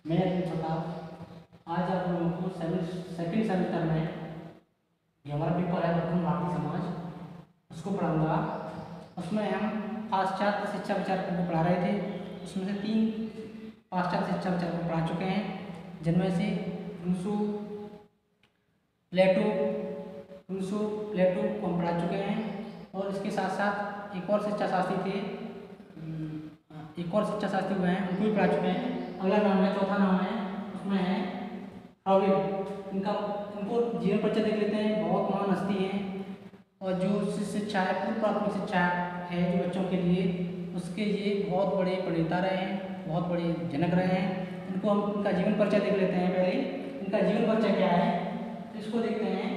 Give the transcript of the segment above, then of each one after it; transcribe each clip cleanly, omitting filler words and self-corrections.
मैं अरविंद प्रताप आज आप लोगों को सेकंड सेमेस्टर में जो हमारा पेपर है प्रथम भारतीय समाज उसको पढ़ाऊंगा। उसमें हम पाश्चात्य शिक्षा विचारकों को पढ़ा रहे थे। उसमें से 3 पाश्चात्य शिक्षा विचारकों को पढ़ा चुके हैं, जिनमें से रूसो प्लेटो को हम पढ़ा चुके हैं। और इसके साथ साथ एक और शिक्षा शास्त्री हुए हैं, उनको भी पढ़ा चुके हैं। अगला नाम है, चौथा नाम है, उसमें है फ्रॉबिल। इनको जीवन परिचय देख लेते हैं। बहुत महान हस्ती हैं और जो शिक्षा है पूर्व प्राथमिक शिक्षा है जो बच्चों के लिए, उसके ये बहुत बड़े प्रणेता रहे हैं, बहुत बड़े जनक रहे हैं। इनको हम इनका जीवन परिचय देख लेते हैं। पहले इनका जीवन परिचय क्या है तो इसको देखते हैं।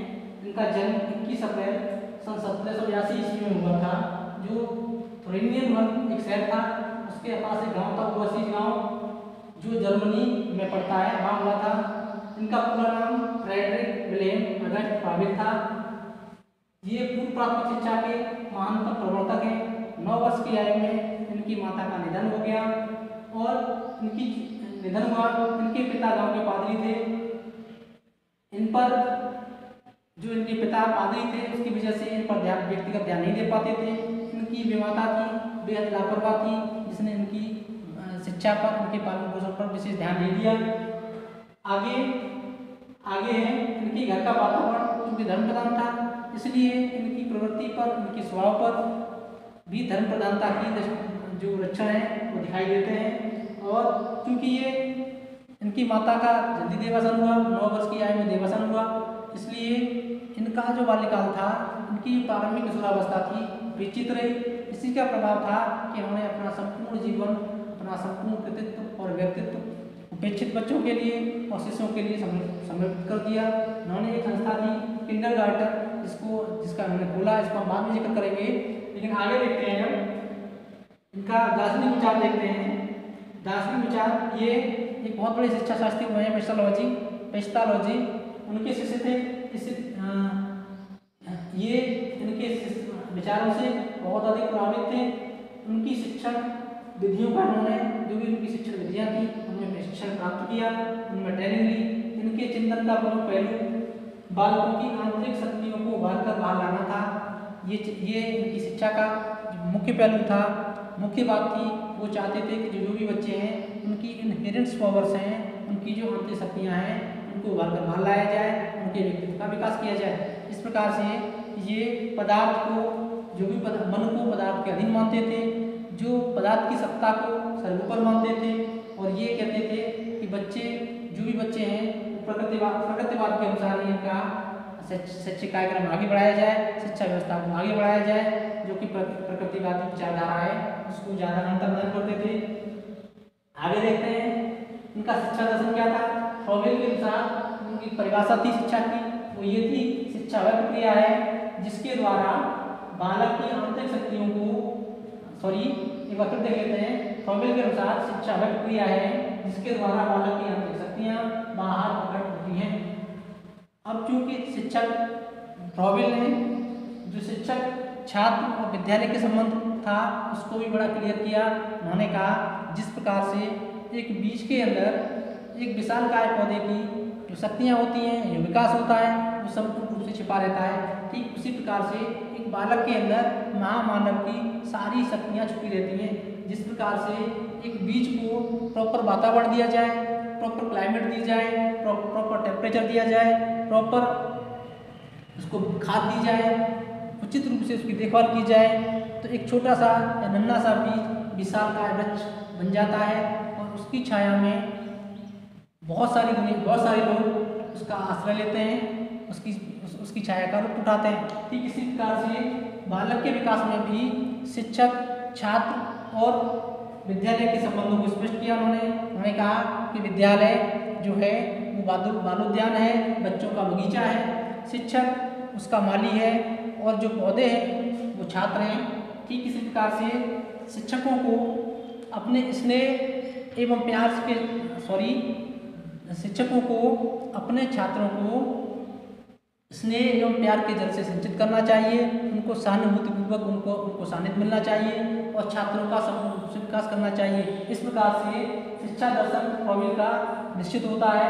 इनका जन्म 21 अप्रैल सन 1782 ईस्वी में हुआ था। जो थोरिंगियन एक शहर था, उसके पास एक गाँव था, ओवरसीज गाँव, जो जर्मनी में पड़ता है, वहाँ हुआ था। इनका पूरा नाम फ्रेडरिक विलेम अगस्ट फ्रॉबिल था। ये पूर्व प्राथमिक शिक्षा के महानतम प्रवर्तक हैं। 9 वर्ष की आयु में इनकी माता का निधन हो गया और इनके पिता गांव के पादरी थे। इन पर जो इनके पिता पादरी थे, उसकी वजह से इन पर व्यक्तिगत ध्यान नहीं दे पाते थे। इनकी माता थी बेहद लापरवाह थी, जिसने इनकी शिक्षा पर, उनके पालन पोषण पर विशेष ध्यान नहीं दिया। आगे है इनके घर का वातावरण, क्योंकि धर्म प्रधान था, इसलिए इनकी प्रवृत्ति पर, इनके स्वभाव पर भी धर्म प्रधानता की जो लक्षण है वो दिखाई देते हैं। और क्योंकि ये इनकी माता का जल्दी देवासन हुआ, 9 वर्ष की आयु में देवासन हुआ, इसलिए इनका जो बाल्यकाल था, इनकी प्रारंभिक किशोरावस्था थी, विचित्र रही। इसी का प्रभाव था कि उन्होंने अपना संपूर्ण जीवन, अपना संपूर्ण कृतित्व और व्यक्तित्व उपेक्षित बच्चों के लिए और शिष्यों के लिए समर्पित कर दिया। उन्होंने एक संस्था थी किंडरगार्टन, जिसका उन्होंने खोला, इसको हम बाद में जिक्र करेंगे। लेकिन आगे देखते हैं हम इनका दार्शनिक विचार देखते हैं। दार्शनिक विचार, ये एक बहुत बड़े शिक्षा शास्त्री हुए हैं, पेस्टालॉजी उनके शिष्य थे। ये इनके विचारों से बहुत अधिक प्रभावित थे। उनकी शिक्षण विधियों का इन्होंने, जो भी उनकी शिक्षण विधियाँ थी, उनमें प्रशिक्षण प्राप्त किया, उनमें ट्रेनिंग ली। इनके चिंतन का प्रमुख पहलू बालकों की आंतरिक शक्तियों को उभार कर बाहर लाना था। ये इनकी शिक्षा का मुख्य पहलू था, मुख्य बात थी। वो चाहते थे कि जो भी बच्चे हैं, उनकी इनहेरेंट पावर्स हैं, उनकी जो आंतरिक शक्तियाँ हैं, उनको उभार कर बाहर लाया जाए, उनके व्यक्तित्व का विकास किया जाए। इस प्रकार से ये पदार्थ को, जो भी मन को पदार्थ के अधीन मानते थे, जो पदार्थ की सत्ता को सर्वोपरि मानते थे, और ये कहते थे कि जो भी बच्चे हैं, प्रकृतिवाद के अनुसार इनका शैक्षिक कार्यक्रम आगे बढ़ाया जाए, शिक्षा व्यवस्था को आगे बढ़ाया जाए। जो कि प्रकृतिवादी विचारधारा है, उसको ज़्यादा अंतर्मन करते थे। आगे देखते हैं इनका शिक्षा दर्शन क्या था। फ्रॉबिल के अनुसार उनकी परिभाषा थी शिक्षा की, वो ये थी, शिक्षा वह प्रक्रिया है जिसके द्वारा बालक की आंतरिक शक्तियों को, एक बार फिर देख लेते हैं। फ्रॉबिल के अनुसार शिक्षा वह प्रक्रिया है जिसके द्वारा बालक की आंतरिक शक्तियाँ बाहर प्रकट होती हैं। अब चूंकि शिक्षक फ्रॉबिल ने जो शिक्षक छात्र और विद्यालय के संबंध था, उसको भी बड़ा क्लियर किया। उन्होंने कहा, जिस प्रकार से एक बीज के अंदर एक विशालकाय पौधे की जो शक्तियाँ होती हैं, जो विकास होता है, वो संपूर्ण रूप से छिपा रहता है, ठीक उसी प्रकार से एक बालक के अंदर महामानव की सारी शक्तियाँ छुपी रहती हैं। जिस प्रकार से एक बीज को प्रॉपर वातावरण दिया जाए, प्रॉपर क्लाइमेट दी जाए, प्रॉपर टेम्परेचर दिया जाए, प्रॉपर उसको खाद दी जाए, उचित रूप से उसकी देखभाल की जाए, तो एक छोटा सा या नन्हा सा बीज विशालकाय वृक्ष बन जाता है। और उसकी छाया में बहुत सारे लोग उसका आश्रय लेते हैं, उसकी छाया का लुत्फ उठाते हैं। ठीक इसी प्रकार से बालक के विकास में भी शिक्षक, छात्र और विद्यालय के संबंधों को स्पष्ट किया। उन्होंने कहा कि विद्यालय जो है वो बालोद्यान है, बच्चों का बगीचा है, शिक्षक उसका माली है, और जो पौधे हैं वो छात्र हैं। ठीक इसी प्रकार से शिक्षकों को अपने स्नेह एवं प्यार के शिक्षकों को अपने छात्रों को स्नेह एवं प्यार के जल से सिंचित करना चाहिए, उनको सहानुभूतिपूर्वक उनको सानिध्य मिलना चाहिए और छात्रों का समूह रूप से विकास करना चाहिए। इस प्रकार से शिक्षा दर्शन प्रोवेल का निश्चित होता है।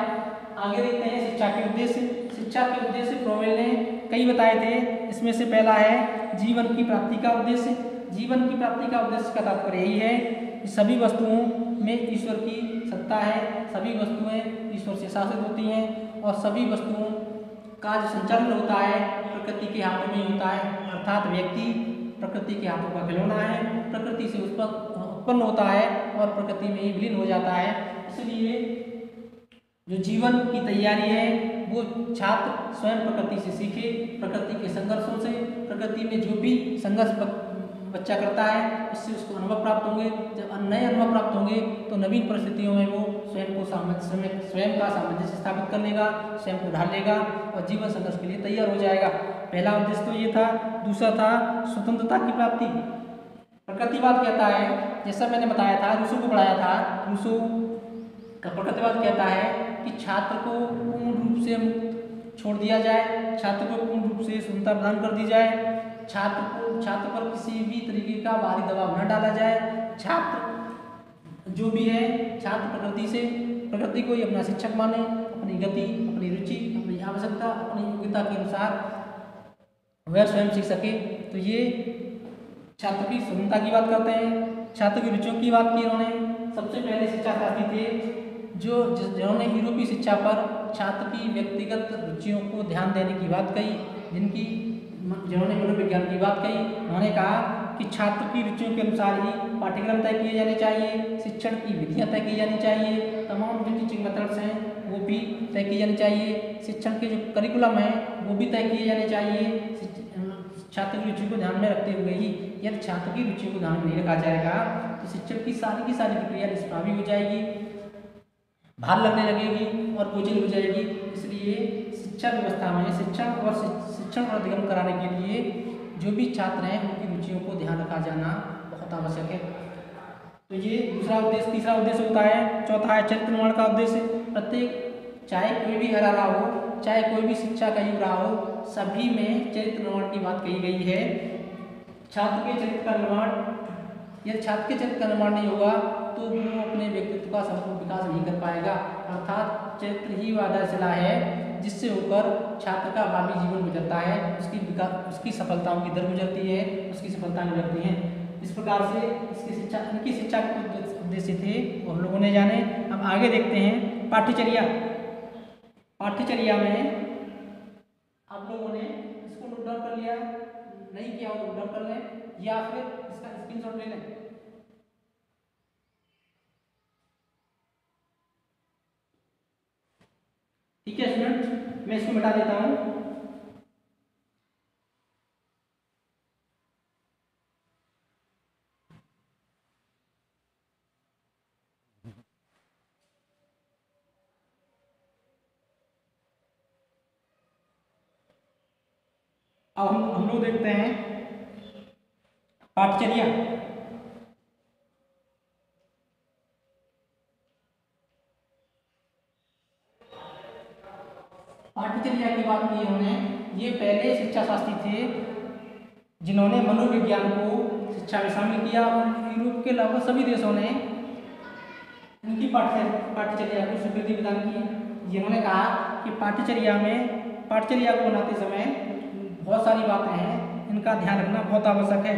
आगे देखते हैं शिक्षा के उद्देश्य। शिक्षा के उद्देश्य प्रोवेल ने कई बताए थे। इसमें से पहला है जीवन की प्राप्ति का उद्देश्य। जीवन की प्राप्ति का उद्देश्य का तात्पर्य यही है कि सभी वस्तुओं में ईश्वर की सत्ता है, सभी वस्तुएं ईश्वर से शासित होती हैं और सभी वस्तुओं का जो संचालन होता है प्रकृति के हाथों में ही होता है, अर्थात व्यक्ति प्रकृति के हाथों का खिलौना है, प्रकृति से उत्पन्न होता है और प्रकृति में ही विलीन हो जाता है। इसलिए जो जीवन की तैयारी है वो छात्र स्वयं प्रकृति से सीखे, प्रकृति के संघर्षों से, प्रकृति में जो भी संघर्ष बच्चा करता है उससे उसको अनुभव प्राप्त होंगे। जब नए अनुभव प्राप्त होंगे तो नवीन परिस्थितियों में वो स्वयं का सामंजस्य स्थापित कर लेगा, स्वयं को ढाल लेगा और जीवन संघर्ष के लिए तैयार हो जाएगा। पहला उद्देश्य तो ये था। दूसरा था स्वतंत्रता की प्राप्ति। प्रकृतिवाद कहता है, जैसा मैंने बताया था, रूसो को पढ़ाया था, रूसो का प्रकृतिवाद कहता है कि छात्र को पूर्ण रूप से छोड़ दिया जाए, छात्र को पूर्ण रूप से स्वतंत्रता प्रदान कर दी जाए, छात्र पर किसी भी तरीके का बाहरी दबाव न डाला जाए। छात्र जो भी है, छात्र प्रकृति को ही अपना शिक्षक माने, अपनी गति, अपनी रुचि, अपनी आवश्यकता, अपनी योग्यता के अनुसार वह स्वयं सीख सके। तो ये छात्र की स्वतंत्रता की बात करते हैं। छात्र की रुचियों की बात की इन्होंने। सबसे पहले शिक्षा शास्त्री थे जिन्होंने यूरोपीय शिक्षा पर छात्र की व्यक्तिगत रुचियों को ध्यान देने की बात कही, जिन्होंने मनोविज्ञान की बात कही। उन्होंने कहा कि छात्र की रुचियों के अनुसार ही पाठ्यक्रम तय किए जाने चाहिए, शिक्षण की विधियां तय की जानी चाहिए, तमाम जो टीचिंग मेथड्स हैं वो भी तय की जानी चाहिए, शिक्षण के जो करिकुलम हैं वो भी तय किए जाने चाहिए। छात्र की रुचि को ध्यान में रखते हुए ही, यदि छात्र की रुचि को ध्यान में नहीं रखा जाएगा तो शिक्षण की सारी प्रक्रिया निष्प्रभावी हो जाएगी, भार लगने लगेगी और बोझिल हो जाएगी। इसलिए शिक्षा व्यवस्था में शिक्षण और अधिगम कराने के लिए जो भी छात्र हैं उनकी रुचियों को ध्यान रखा जाना बहुत आवश्यक है। तो ये दूसरा उद्देश्य। तीसरा उद्देश्य होता है, चौथा है चरित्र निर्माण का उद्देश्य। प्रत्येक, चाहे कोई भी हरा रहा हो, चाहे कोई भी शिक्षा का युग रहा हो, सभी में चरित्र निर्माण की बात कही गई है। छात्र के चरित्र का निर्माण, यदि छात्र के चरित्र का निर्माण नहीं होगा तो वो अपने व्यक्तित्व का संपूर्ण विकास नहीं कर पाएगा। अर्थात चरित्र ही वह आधारशिला है जिससे होकर छात्र का भावी जीवन गुजरता है, उसकी सफलताओं की दर गुजरती है, उसकी सफलताएं गुजरती हैं। इस प्रकार से इनकी शिक्षा के उद्देश्य थे वो हम लोगों ने जाने। अब आगे देखते हैं पाठ्यचर्या। पाठ्यचर्या में आप लोगों ने इसको नोट डाउन कर लिया, नहीं किया हो तो नोट डाउन कर लें या फिर इसका स्क्रीनशॉट ले लें। ठीक है स्टूडेंट, मैं इसको मिटा देता हूं। अब हम लोग देखते हैं पाठ्यचर्या। पाठ्यचर्या की बात की उन्होंने, ये पहले शिक्षा शास्त्री थे जिन्होंने मनोविज्ञान को शिक्षा में शामिल किया और यूरोप के लगभग सभी देशों ने इनकी पाठ्यचर्या को स्वीकृति प्रदान की। जिन्होंने कहा कि पाठ्यचर्या को बनाते समय बहुत सारी बातें हैं, इनका ध्यान रखना बहुत आवश्यक है।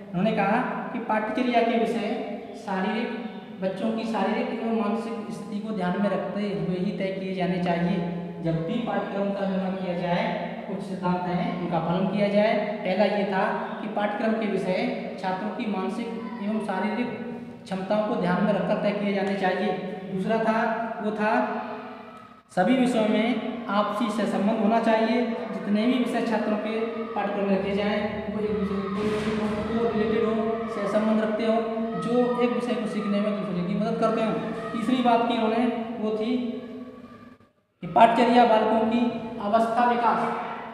उन्होंने कहा कि पाठ्यचर्या के विषय बच्चों की शारीरिक एवं मानसिक स्थिति को ध्यान में रखते हुए ही तय किए जाने चाहिए। जब भी पाठ्यक्रम का निर्माण किया जाए, कुछ सिद्धांत हैं उनका पालन किया जाए। पहला ये था कि पाठ्यक्रम के विषय छात्रों की मानसिक एवं शारीरिक क्षमताओं को ध्यान में रखकर तय किए जाने चाहिए। दूसरा था सभी विषयों में आपसी सहसंबंध होना चाहिए। जितने भी विषय छात्रों के पाठ्यक्रम में रखे जाएँ वो एक दूसरे को रिलेटेड हो, सहसंबंध रखते हो, जो एक विषय को सीखने में दूसरे की मदद करते हो। तीसरी बात की उन्होंने वो थी कि पाठ्यचर्या बालकों की अवस्था विकास,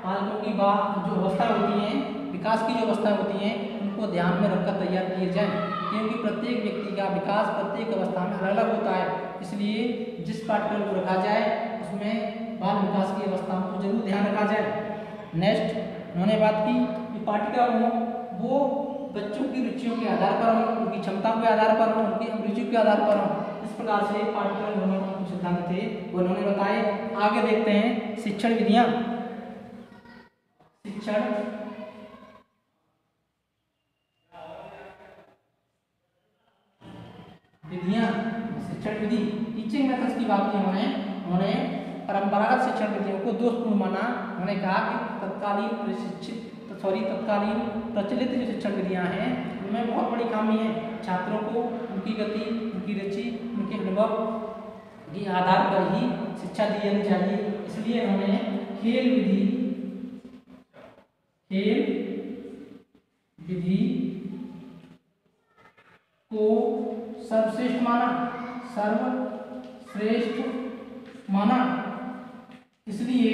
बालकों की जो अवस्था होती हैं, विकास की जो अवस्था होती हैं, उनको ध्यान में रखकर तैयार किए जाएं, क्योंकि प्रत्येक व्यक्ति का विकास प्रत्येक अवस्था में अलग अलग होता है। इसलिए जिस पाठ्यक्रम को रखा जाए उसमें बाल विकास की अवस्थाओं को जरूर ध्यान रखा जाए। नेक्स्ट उन्होंने बात की कि पाठ्यक्रम हो वो बच्चों की रुचियों के आधार पर हो, उनकी क्षमताओं के आधार पर हो, उनकी अभिरुचि के आधार पर हो। इस प्रकार से पाठ्यक्रम उन्होंने सिद्धांत थे वो उन्होंने बताए। आगे देखते हैं शिक्षण विधियां। शिक्षण विधियां, शिक्षण विधि टीचिंग मेथड्स की बात की उन्होंने परंपरागत शिक्षण विधियों को दोषपूर्ण माना। उन्होंने कहा कि तत्कालीन प्रचलित जो शिक्षण विधियां हैं उनमें बहुत बड़ी खामी है। छात्रों को उनकी गति, उनकी रुचि, उनके अनुभव के आधार पर ही शिक्षा दी जानी चाहिए। इसलिए उन्होंने खेल विधि को सर्वश्रेष्ठ माना। इसलिए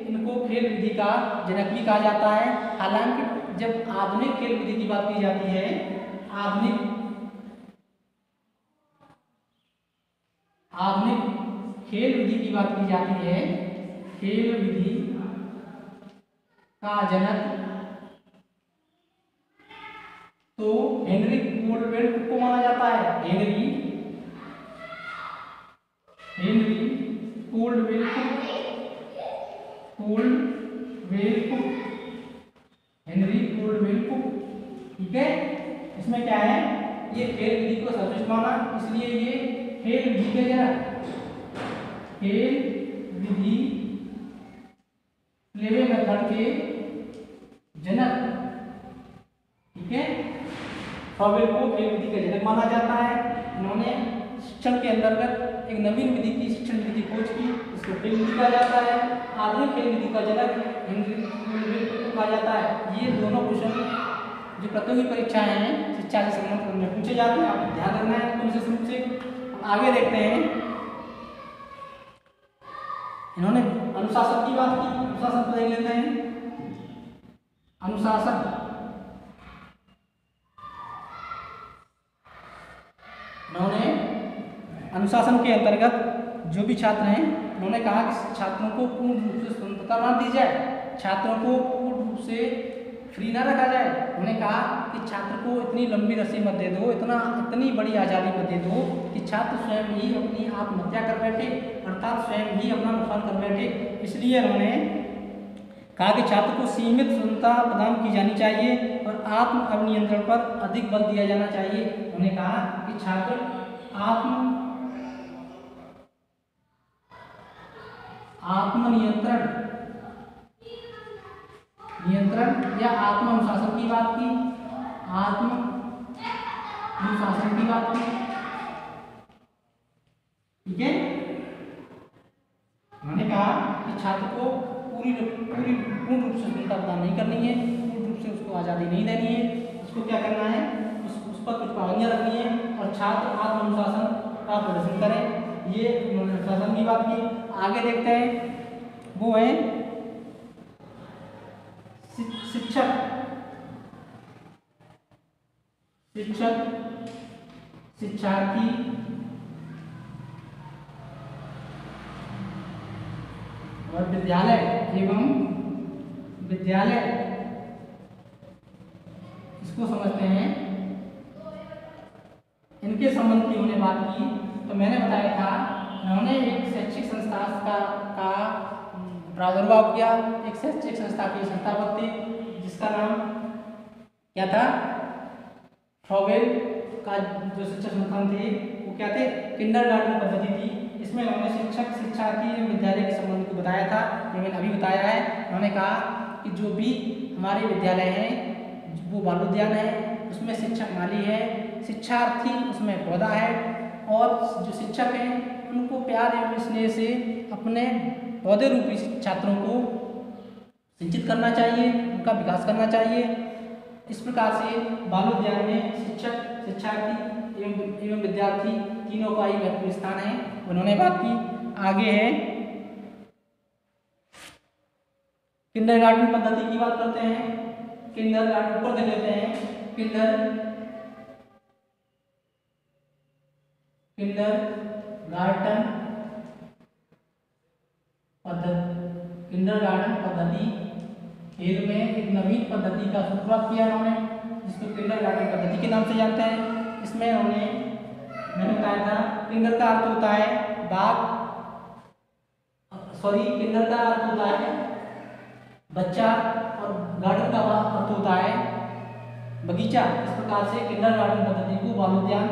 इनको खेल विधि का जनक भी कहा जाता है। हालांकि जब आधुनिक खेल विधि की बात की जाती है, आधुनिक खेल विधि की बात की जाती है, खेल विधि का जनक तो हेनरी कोल्डवेल को माना जाता है। हेनरी कोल्डवेल को ठीक है। इसमें क्या है, ये खेल विधि को सर्वश्रेष्ठ माना, इसलिए ये खेल विधि के जनक, खेल विधि प्लेवे मेथड के जनक, ठीक है। फ्रॉबेल को खेल विधि का जनक माना जाता है। इन्होंने शिक्षण के अंतर्गत एक नवीन विधि की शिक्षण विधि खोज की, इसको खेल विधि कहा जाता है। आधुनिक खेल विधि का जनक हेनरी कोल्डवेल को कहा जाता है। ये दोनों क्वेश्चन जो प्रतियोगी परीक्षाएं हैं शिक्षा से संबंधित उनमें पूछे जाते हैं, आपको ध्यान रखना है तो विशेष रूप से। आगे देखते हैं, इन्होंने अनुशासन की बात की। अनुशासन को देख लेते हैं। अनुशासन, उन्होंने अनुशासन के अंतर्गत जो भी छात्र हैं, उन्होंने कहा कि छात्रों को पूर्ण रूप से स्वतंत्रता न दी जाए, छात्रों को पूर्ण रूप से फ्री ना रखा जाए। उन्होंने कहा कि छात्र को इतनी लंबी रस्सी मत दे दो, इतनी बड़ी आज़ादी मत दे दो कि छात्र स्वयं ही अपनी आत्महत्या कर बैठे, अर्थात स्वयं ही अपना नुकसान कर बैठे। इसलिए उन्होंने कहा कि छात्र को सीमित स्वतंत्रता प्रदान की जानी चाहिए और आत्म अभिनियंत्रण पर अधिक बल दिया जाना चाहिए। उन्होंने कहा कि छात्र नियंत्रण या आत्म अनुशासन की बात की, ठीक है। उन्होंने कहा कि छात्र को पूर्ण रूप से स्वतंत्रता प्रदान नहीं करनी है, पूर्ण रूप से उसको आज़ादी नहीं देनी है, उसको क्या करना है, उस पर कुछ पाबंदियां रखनी है और छात्र आत्म अनुशासन का प्रदर्शन करें। ये उन्होंने अनुशासन की बात की। आगे देखते हैं, वो है शिक्षार्थी और विद्यालय इसको समझते हैं। इनके संबंध की उन्होंने बात की। तो मैंने बताया था उन्होंने एक शैक्षिक संस्था का प्रादुर्भाव किया, एक शैक्षिक संस्था के संस्थापक थे जिसका नाम क्या था, फ्रॉबेल का जो शिक्षण संस्थान थे वो क्या थे, किंडरगार्टन पद्धति थी। इसमें उन्होंने शिक्षार्थी विद्यालय के संबंध को बताया था, जो मैंने अभी बताया है। उन्होंने कहा कि जो भी हमारे विद्यालय हैं वो बाल उद्यान है, उसमें शिक्षक माली है, शिक्षार्थी उसमें पौधा है और जो शिक्षक हैं उनको प्यार एवं स्नेह से अपने पौधे रूपी छात्रों को सिंचित करना चाहिए, उनका विकास करना चाहिए। इस प्रकार से बाल उद्यान में शिक्षक, शिक्षार्थी एवं विद्यार्थी तीनों का ही महत्वपूर्ण स्थान है, उन्होंने बात की। आगे है किंडरगार्टन पद्धति की बात करते हैं। किंडरगार्टन ऊपर देख लेते हैं। किंडरगार्टन पद्धति खेल में एक नवीन पद्धति का शुरुआत किया उन्होंने, जिसको किंडरगार्टन पद्धति के नाम से जानते हैं। इसमें उन्होंने, मैंने बताया था, किंडर का अर्थ होता है किंडर का अर्थ होता है बच्चा, और गार्डन का अर्थ होता है बगीचा। इस प्रकार से किंडरगार्टन पद्धति को बालोद्यान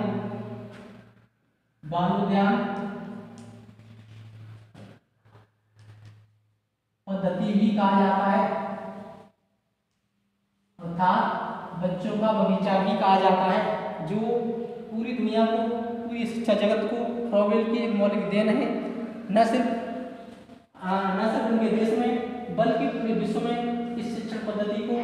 पद्धति भी कहा जाता है, अर्थात बच्चों का बगीचा भी कहा जाता है, जो पूरी दुनिया को, पूरी शिक्षा जगत को फ्रॉवेल की एक मौलिक देन है। न सिर्फ उनके देश में बल्कि पूरे विश्व में इस शिक्षण पद्धति को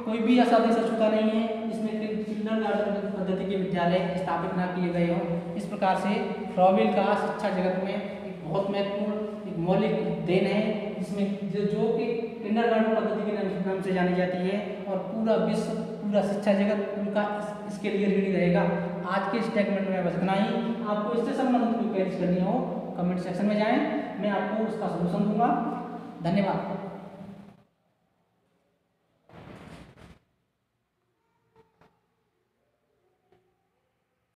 कोई भी ऐसा देश छूता नहीं है जिसमें किंडरगार्टन पद्धति के विद्यालय स्थापित न किए गए हों। इस प्रकार से फ्रॉवेल का शिक्षा जगत में एक बहुत महत्वपूर्ण, एक मौलिक देन है, जिसमें जो कि किंडरगार्टन पद्धति के नाम से जानी जाती है, और पूरा विश्व, पूरा शिक्षा जगत उनका इसके लिए ऋणी रहेगा। आज के इस स्टेटमेंट में बस इतना ही। आपको इससे संबंधित कोई क्वेरीज करनी हो कमेंट सेक्शन में जाएं, मैं आपको उसका सलूशन दूंगा। धन्यवाद।